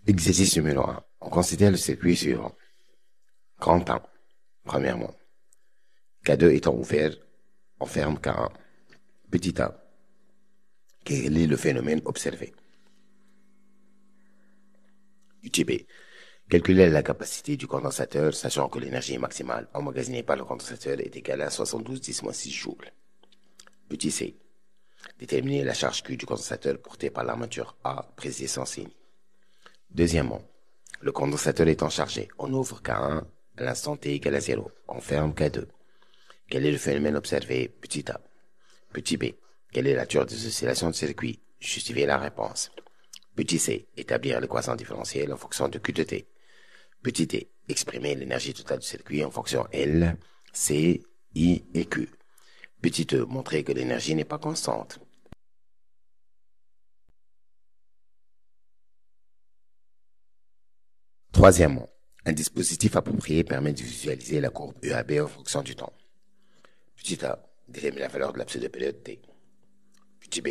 Exercice numéro 1. On considère le circuit suivant. Grand 1. Premièrement. K2 étant ouvert, on ferme K1. Petit a. Quel est le phénomène observé? UTB. Calculer la capacité du condensateur, sachant que l'énergie maximale emmagasinée par le condensateur est égale à 72 10-6 joules. Petit c. Déterminer la charge Q du condensateur portée par l'armature A, précisée sans signe. Deuxièmement, le condensateur étant chargé, on ouvre K1 à l'instant t égale à 0, on ferme K2. Quel est le phénomène observé? Petit a. Petit b. Quelle est la nature des oscillations de circuit? Justifier la réponse. Petit c. Établir l'équation différentielle en fonction de Q de t. Petit t. Exprimer l'énergie totale du circuit en fonction L, C, I et Q. Petit e. Montrer que l'énergie n'est pas constante. Troisièmement, un dispositif approprié permet de visualiser la courbe UAB en fonction du temps. Petit a. Déterminer la valeur de la pseudo-période t. Petit b.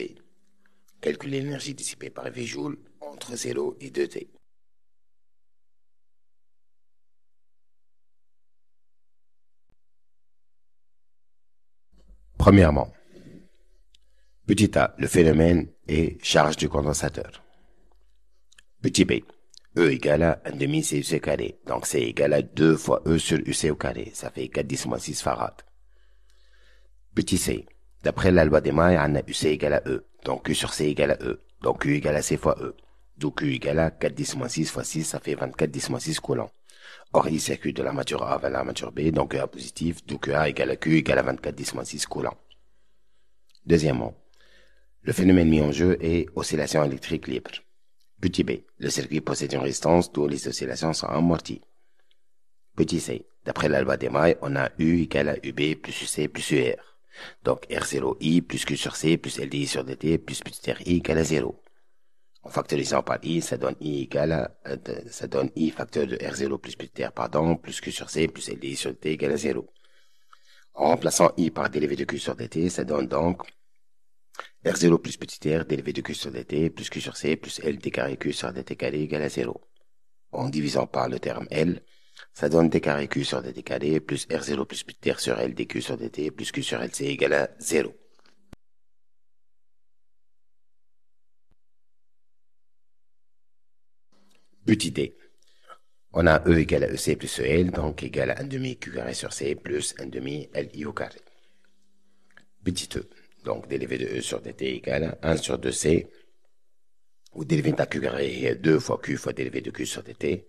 Calculer l'énergie dissipée par V joules entre 0 et 2t. Premièrement, petit a, le phénomène est charge du condensateur. Petit b, E égale à 1 demi CUC carré, donc c'est égal à 2 fois E sur UC au carré, ça fait 4 10 moins 6 farad. Petit c, d'après la loi des mailles, on a UC égale à E, donc Q sur C égale à E, donc Q égale à C fois E. Donc Q égale à 4 10 moins 6 fois 6, ça fait 24 10 moins 6 coulomb. Or, il circule de l'armature A vers l'armature B, donc EA positif, donc EA égale à Q égale à 24 10 moins 6 coulomb. Deuxièmement, le phénomène mis en jeu est oscillation électrique libre. Petit b, le circuit possède une résistance d'où les oscillations sont amorties. Petit c, d'après la loi des mailles, on a U égale à UB plus UC plus UR. Donc R0I plus Q sur C plus LDI sur DT plus petit RI égale à 0. En factorisant par I, ça donne I facteur de R0 plus petit R, plus Q sur C plus LDI sur DT égale à 0. En remplaçant I par dérivé de Q sur DT, ça donne donc R0 plus petit r dérivé de Q sur dt plus Q sur C plus L d carré Q sur dt carré égale à 0. En divisant par le terme L, ça donne d carré Q sur dt carré plus R0 plus petit r sur L dQ sur dt plus Q sur LC égale à 0. Petit d. On a E égale à EC plus EL, donc égal à 1 demi Q carré sur C plus 1 demi LI au carré. Petit e. Donc dérivé de E sur dt égale à 1 sur 2C, ou dérivé de Q carré 2 fois Q fois dérivé de Q sur dt,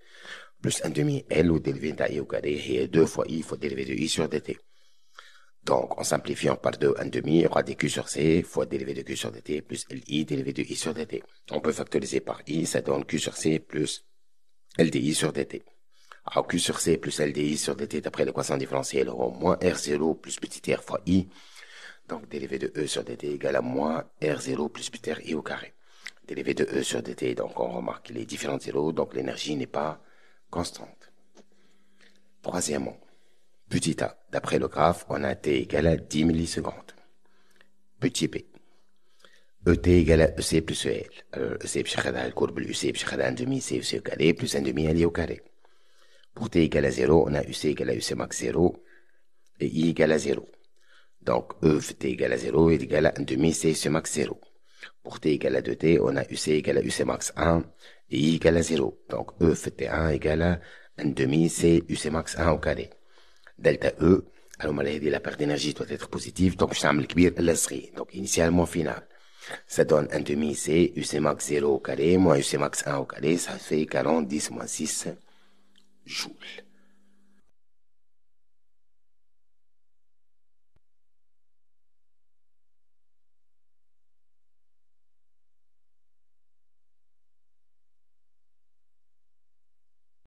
plus 1 demi L ou dérivé de I au carré et 2 fois I fois dérivé de I sur dt. Donc, en simplifiant par 2, 1 demi, il y aura dQ sur C fois dérivé de Q sur dt plus LI dérivé de I sur dt. On peut factoriser par I, ça donne Q sur C plus LDI sur dt. Alors, Q sur C plus LDI sur dt, d'après l'équation différentielle, aura moins R0 plus petit r fois I. Donc, dérivé de E sur dt égale à moins R0 plus petit r I au carré. Dérivé de E sur dt, donc on remarque les différents zéros, donc l'énergie n'est pas constante. Troisièmement, petit a, d'après le graphe, on a t égale à 10 millisecondes. Petit b, ET égale à EC plus EL. Alors, EC بشكل la courbe UC بشكل 1 demi C UC au carré plus 1 demi LI au carré. Pour t égale à 0, on a UC égale à UC max 0 et I égale à 0. Donc, E t égale à 0 est égal à 1 demi C UC max 0. Pour t égale à 2t, on a UC égale à UC max 1 et I égale à 0. Donc, E T1 égale à 1 demi C UC max 1 au carré. Delta E, alors on a dit la perte d'énergie doit être positive, donc je t'ai le kbir l'asri. Donc, initialement final. Ça donne 1 demi C UC max 0 au carré moins UC max 1 au carré, ça fait 40 10 moins 6 joules.